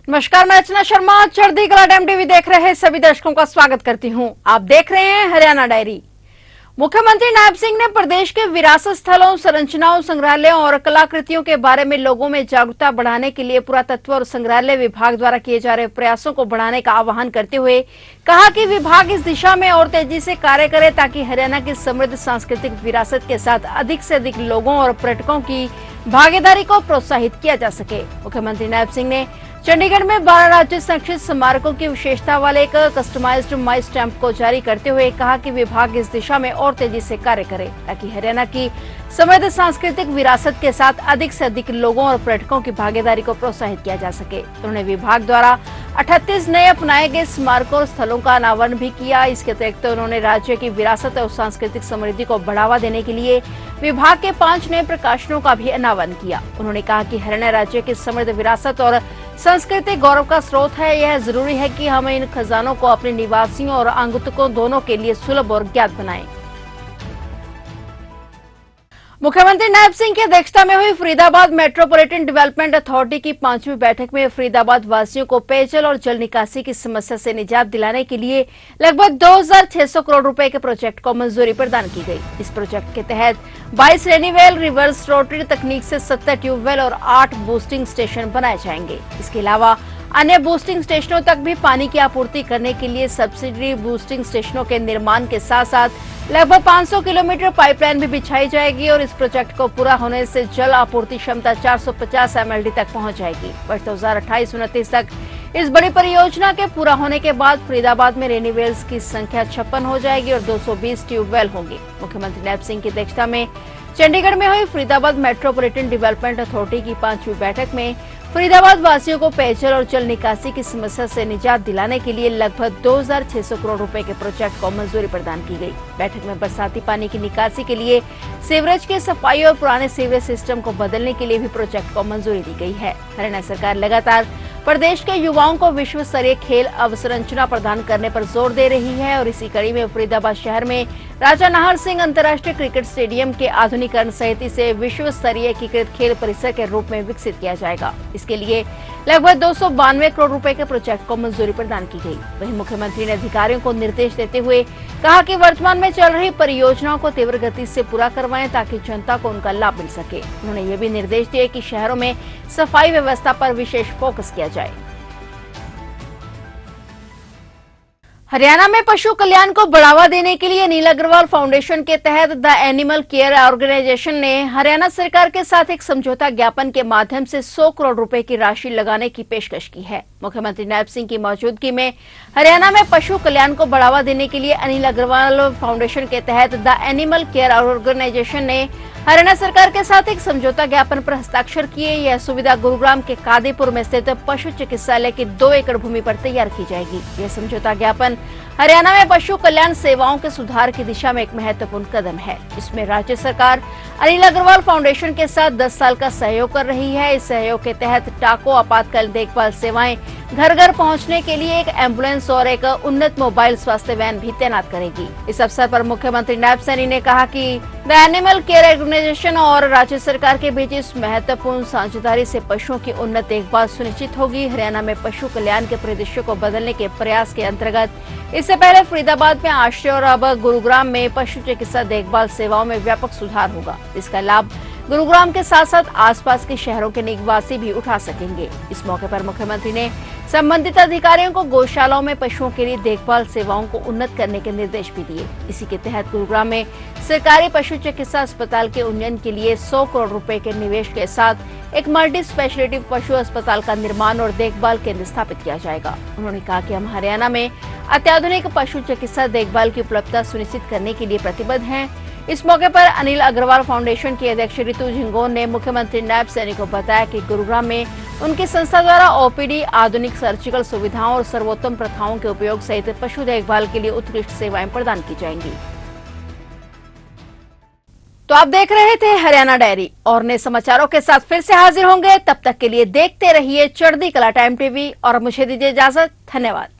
नमस्कार, मैं रचना शर्मा चढ़ती कला टाइम टीवी देख रहे सभी दर्शकों का स्वागत करती हूं। आप देख रहे हैं हरियाणा डायरी। मुख्यमंत्री नायब सिंह ने प्रदेश के विरासत स्थलों, संरचनाओं, संग्रहालयों और कलाकृतियों के बारे में लोगों में जागरूकता बढ़ाने के लिए पुरातत्व और संग्रहालय विभाग द्वारा किए जा रहे प्रयासों को बढ़ाने का आह्वान करते हुए कहा कि विभाग इस दिशा में और तेजी से कार्य करे ताकि हरियाणा की समृद्ध सांस्कृतिक विरासत के साथ अधिक से अधिक लोगों और पर्यटकों की भागीदारी को प्रोत्साहित किया जा सके। मुख्यमंत्री नायब सिंह ने चंडीगढ़ में 12 राज्य संरक्षित स्मारकों की विशेषता वाले एक कस्टमाइज्ड माई स्टैंप को जारी करते हुए कहा कि विभाग इस दिशा में और तेजी से कार्य करे ताकि हरियाणा की समृद्ध सांस्कृतिक विरासत के साथ अधिक से अधिक लोगों और पर्यटकों की भागीदारी को प्रोत्साहित किया जा सके। उन्होंने विभाग द्वारा 38 नए अपनाए गए स्मारकों और स्थलों का अनावरण भी किया। इसके अतिरिक्त उन्होंने राज्य की विरासत और सांस्कृतिक समृद्धि को बढ़ावा देने के लिए विभाग के 5 नए प्रकाशनों का भी अनावरण किया। उन्होंने कहा कि हरियाणा राज्य की समृद्ध विरासत और सांस्कृतिक गौरव का स्रोत है। यह जरूरी है कि हम इन खजानों को अपने निवासियों और आगंतुकों दोनों के लिए सुलभ और ज्ञात बनाएं। मुख्यमंत्री नायब सिंह की अध्यक्षता में हुई फरीदाबाद मेट्रोपॉलिटन डेवलपमेंट अथॉरिटी की 5वीं बैठक में फरीदाबाद वासियों को पेयजल और जल निकासी की समस्या से निजात दिलाने के लिए लगभग 2600 करोड़ रुपए के प्रोजेक्ट को मंजूरी प्रदान की गई। इस प्रोजेक्ट के तहत 22 रेनीवेल, रिवर्स रोटरी तकनीक से 70 ट्यूबवेल और 8 बूस्टिंग स्टेशन बनाए जाएंगे। इसके अलावा अन्य बूस्टिंग स्टेशनों तक भी पानी की आपूर्ति करने के लिए सब्सिडी बूस्टिंग स्टेशनों के निर्माण के साथ साथ लगभग 500 किलोमीटर पाइपलाइन भी बिछाई जाएगी और इस प्रोजेक्ट को पूरा होने से जल आपूर्ति क्षमता 450 MLD तक पहुंच जाएगी। वर्ष 2028-29 तक इस बड़ी परियोजना के पूरा होने के बाद फरीदाबाद में रेनीवेल्स की संख्या 56 हो जाएगी और 220 ट्यूबवेल होंगी। मुख्यमंत्री नायब सिंह की अध्यक्षता में चंडीगढ़ में हुई फरीदाबाद मेट्रोपॉलिटन डेवलपमेंट अथॉरिटी की 5वीं बैठक में फरीदाबाद वासियों को पेयजल और जल निकासी की समस्या से निजात दिलाने के लिए लगभग 2600 करोड़ रुपए के प्रोजेक्ट को मंजूरी प्रदान की गई। बैठक में बरसाती पानी की निकासी के लिए सीवरेज की सफाई और पुराने सीवरेज सिस्टम को बदलने के लिए भी प्रोजेक्ट को मंजूरी दी गई है। हरियाणा सरकार लगातार प्रदेश के युवाओं को विश्व स्तरीय खेल अवसंरचना प्रदान करने पर जोर दे रही है और इसी कड़ी में फरीदाबाद शहर में राजा नाहर सिंह अंतर्राष्ट्रीय क्रिकेट स्टेडियम के आधुनिकीकरण सहित इसे विश्व स्तरीय एकीकृत खेल परिसर के रूप में विकसित किया जाएगा। इसके लिए लगभग 292 करोड़ रुपए के प्रोजेक्ट को मंजूरी प्रदान की गई। वहीं मुख्यमंत्री ने अधिकारियों को निर्देश देते हुए कहा कि वर्तमान में चल रही परियोजनाओं को तीव्र गति से पूरा करवाएं ताकि जनता को उनका लाभ मिल सके। उन्होंने ये भी निर्देश दिए कि शहरों में सफाई व्यवस्था पर विशेष फोकस किया जाए। हरियाणा में पशु कल्याण को बढ़ावा देने के लिए अनिल अग्रवाल फाउंडेशन के तहत द एनिमल केयर ऑर्गेनाइजेशन ने हरियाणा सरकार के साथ एक समझौता ज्ञापन के माध्यम से 100 करोड़ रुपए की राशि लगाने की पेशकश की है। मुख्यमंत्री नायब सिंह की मौजूदगी में हरियाणा में पशु कल्याण को बढ़ावा देने के लिए अनिल अग्रवाल फाउंडेशन के तहत द एनिमल केयर ऑर्गेनाइजेशन ने हरियाणा सरकार के साथ एक समझौता ज्ञापन पर हस्ताक्षर किए। यह सुविधा गुरुग्राम के कादीपुर में स्थित पशु चिकित्सालय की 2 एकड़ भूमि पर तैयार की जाएगी। यह समझौता ज्ञापन हरियाणा में पशु कल्याण सेवाओं के सुधार की दिशा में एक महत्वपूर्ण कदम है। इसमें राज्य सरकार अनिल अग्रवाल फाउंडेशन के साथ 10 साल का सहयोग कर रही है। इस सहयोग के तहत टाको आपातकालीन देखभाल सेवाएं घर घर पहुंचने के लिए एक एम्बुलेंस और एक उन्नत मोबाइल स्वास्थ्य वैन भी तैनात करेगी। इस अवसर पर मुख्यमंत्री नायब सिंह ने कहा कि द एनिमल केयर ऑर्गेनाइजेशन और राज्य सरकार के बीच इस महत्वपूर्ण साझेदारी से पशुओं की उन्नत देखभाल सुनिश्चित होगी। हरियाणा में पशु कल्याण के परिदृश्य को बदलने के प्रयास के अंतर्गत इससे पहले फरीदाबाद में आश्रय और अब गुरुग्राम में पशु चिकित्सा देखभाल सेवाओं में व्यापक सुधार होगा। इसका लाभ गुरुग्राम के साथ साथ आसपास के शहरों के निवासी भी उठा सकेंगे। इस मौके पर मुख्यमंत्री ने संबंधित अधिकारियों को गौशालाओं में पशुओं के लिए देखभाल सेवाओं को उन्नत करने के निर्देश भी दिए। इसी के तहत गुरुग्राम में सरकारी पशु चिकित्सा अस्पताल के उन्नयन के लिए 100 करोड़ रुपए के निवेश के साथ एक मल्टी स्पेशलिटी पशु अस्पताल का निर्माण और देखभाल केंद्र स्थापित किया जाएगा। उन्होंने कहा कि हम हरियाणा में अत्याधुनिक पशु चिकित्सा देखभाल की उपलब्धता सुनिश्चित करने के लिए प्रतिबद्ध हैं। इस मौके पर अनिल अग्रवाल फाउंडेशन की अध्यक्ष ऋतु झिंगोन ने मुख्यमंत्री नायब सिंह को बताया कि गुरुग्राम में उनकी संस्था द्वारा ओपीडी, आधुनिक सर्जिकल सुविधाओं और सर्वोत्तम प्रथाओं के उपयोग सहित पशु देखभाल के लिए उत्कृष्ट सेवाएं प्रदान की जाएंगी। तो आप देख रहे थे हरियाणा डायरी और नए समाचारों के साथ फिर से हाजिर होंगे। तब तक के लिए देखते रहिए चढ़ती कला टाइम टीवी और मुझे दीजिए इजाजत। धन्यवाद।